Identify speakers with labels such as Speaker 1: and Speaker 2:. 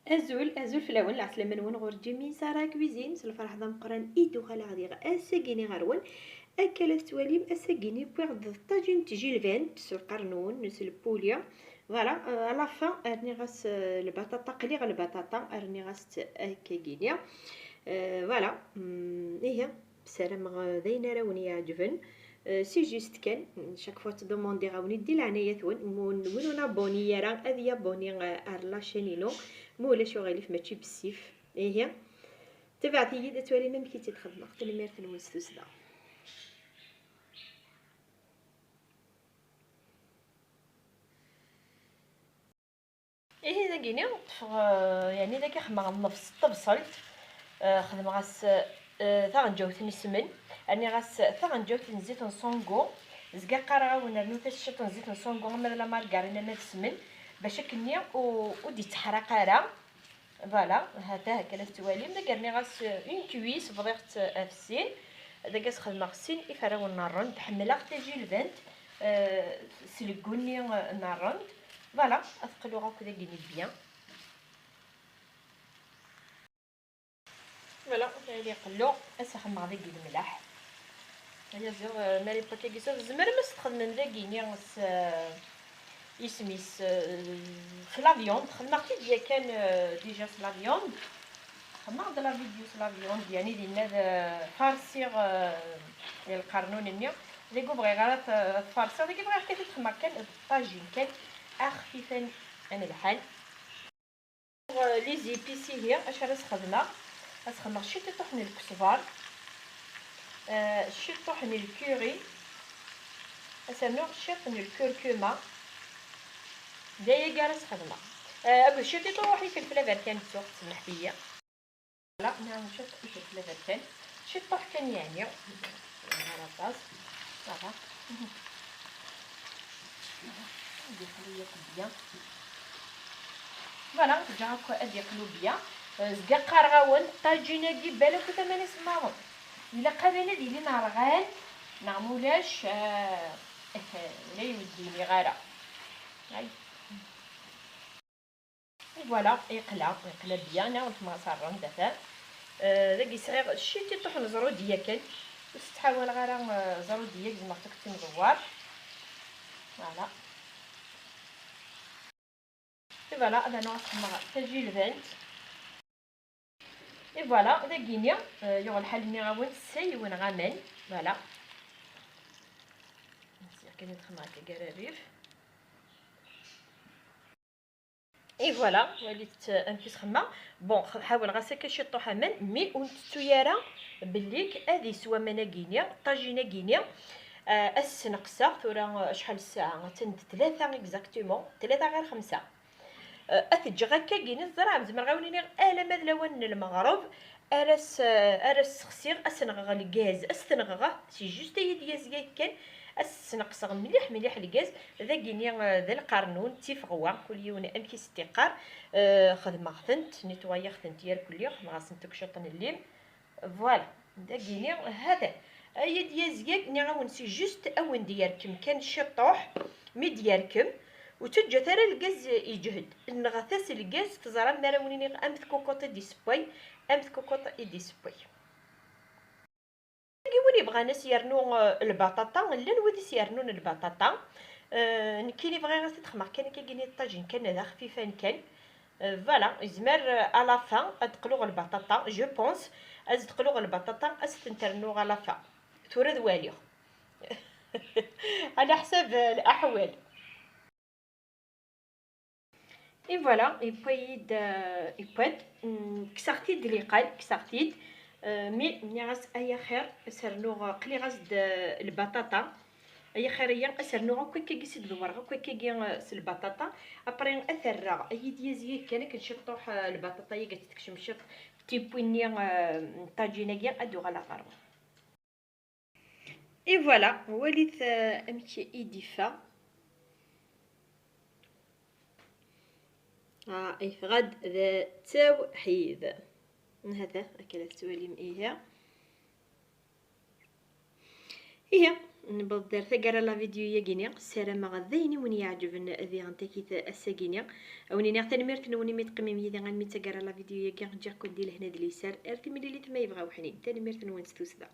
Speaker 1: ازول في الاول العسلامه نون غور جيمي سارا كويزين الفرح ذا مقران ايدو غالا غادي اساكيني غرون اكلت تواليم اساكيني بوغ طاجين تجي الفانت القرنون نس البوليا فوالا على فان ارني غاس البطاطا قلي البطاطا ارني غاس اكاكينيا فوالا هي بسلام داينا راوني يعجبن سي جوست كان شاك فوا تدوموندي غاوني دي العناية وين نابوني راه اذيا بوني ار لاشينينو مولاش وغاليف ماشي بالسيف هي تبعتي لي توالي ميم كي تخدم اختي اللي ميرت نوستوسدا ايه داكيني يعني داك خدمه غنفس الطبسلت خدمه غاس ثانجوت نسمن اني غاس ثانجوت نزيت نصونغو زكا قرا ونرنو تشط نزيت نصونغو ما لا مارغارينا ما تسمن باش كني ودي تحرق راه فوالا هذا هكا التواليم داكرني غاس اون كويس بغيت افسين داك خدمه غسين يفراو النارون تحملها تجي البنت سلقوني نارون فوالا اثقلو هكذا كيني بيان فوالا اللي قلو اسخن مع داك الملح هيا زير ماري باكي كيسوف زمر ما استخدم داكيني غس يسميس في لافيون خدمتي ديال كان ديجا في لافيون خدمت لا فيديو في لافيون يعني ديالنا فارسيغ ديال القرنون النيا اللي بغي غير تفارسيغ اللي بغي حتى تخمر كان طاجين كان خفيفا انا الحال لي زيبيسي هي اش راه خدمه اسخدم شي طحن الكزبر شي طحن الكوري اسنو شي طحن الكركمه دايا جالس خدمه ابو شي طروحي فلفله فيرتان تسوق تسمح ليا لا نعم شوف فلفله فيرتان شي طوح كان يعني على طاس صافا ندير خليه بيان فوالا جا هكا ادي قلوبيا زكا قرغاون طاجينه كي بالك ثمانية سماون الا قابله ديالي نارغان نعمولاش لا يوديني غيره هاي فوالا يقلع بيان ونتما صارون دافا داك صغير شتي طحن زروديه كان وستحاول غير زروديه زعما تكتي مزوار فوالا فوالا انا نعرف تجي البنت فوالا داكينيا يغ الحال ني غاون سي وين غامن فوالا نسير كاين نخمر هكا قراريف فوالا وليت ان بيس خما بون حاول غاسكا شي طوحه من مي ونتو يارا بليك ادي سوا مناكينيا طاجينا كينيا السنقسه ثورا شحال الساعه تند 3 اكزاكتومون 3 غير 5 اتجي هكا كاين الزرع زعما غاونيني الا مذلون المغرب ارس خسير اسنغغ الغاز استنغغه سي جوست هي ديال كان السنقصغ مليح مليح الغاز ذا كيني ذا القرنون تيفغوا كل يوم امكي استقار خدمه خدمت نيتوايا خدمت ديال كل يوم غاسنتك شطن الليم فوالا ذا كيني هذا هي ديال زياك ني غاونسي جوست اون ديالكم كان شطوح مي ديالكم وتجا ترى الغاز يجهد نغثاس الغاز تزرى مراونيني امث كوكوط دي سبوي امث كوكوط دي سبوي كيولي بغا ناس يرنو البطاطا لا نودي يرنون البطاطا كاين بغا غير تخمر كان كيجيني الطاجين كان هذا خفيفا كان فوالا يزمر على فان ادقلو البطاطا جو بونس از دقلو البطاطا از تنترنو على فان تورد والي على حساب الاحوال فوالا يبويد كسرتيد لي قال كسرتيد مي ملي غاس اي خير سرنو قلي غاس البطاطا اي خيريه اسرنو هكا كيسي دوار هكا كي س البطاطا ابري اثرا اي ديازيه كان كنشطوح البطاطا هي كتكشم شط تيبويني طاجينه ادو على غرو فوالا وليت امشي ايديفا غد ذا توحيد هذا اكلت تواليم هي نبض دار ثقرا لا فيديو يا كينيا السلام غذيني وني يعجبن ذي غنتكيت الساكينيا وني نعتني ميرت نوني ميتقمي ميدي غنمي تقرا لا فيديو يا كي نجي كون ديال هنا دليسار ارتي ملي اللي تما يبغاو حنين تاني ميرت نون ستوسدا.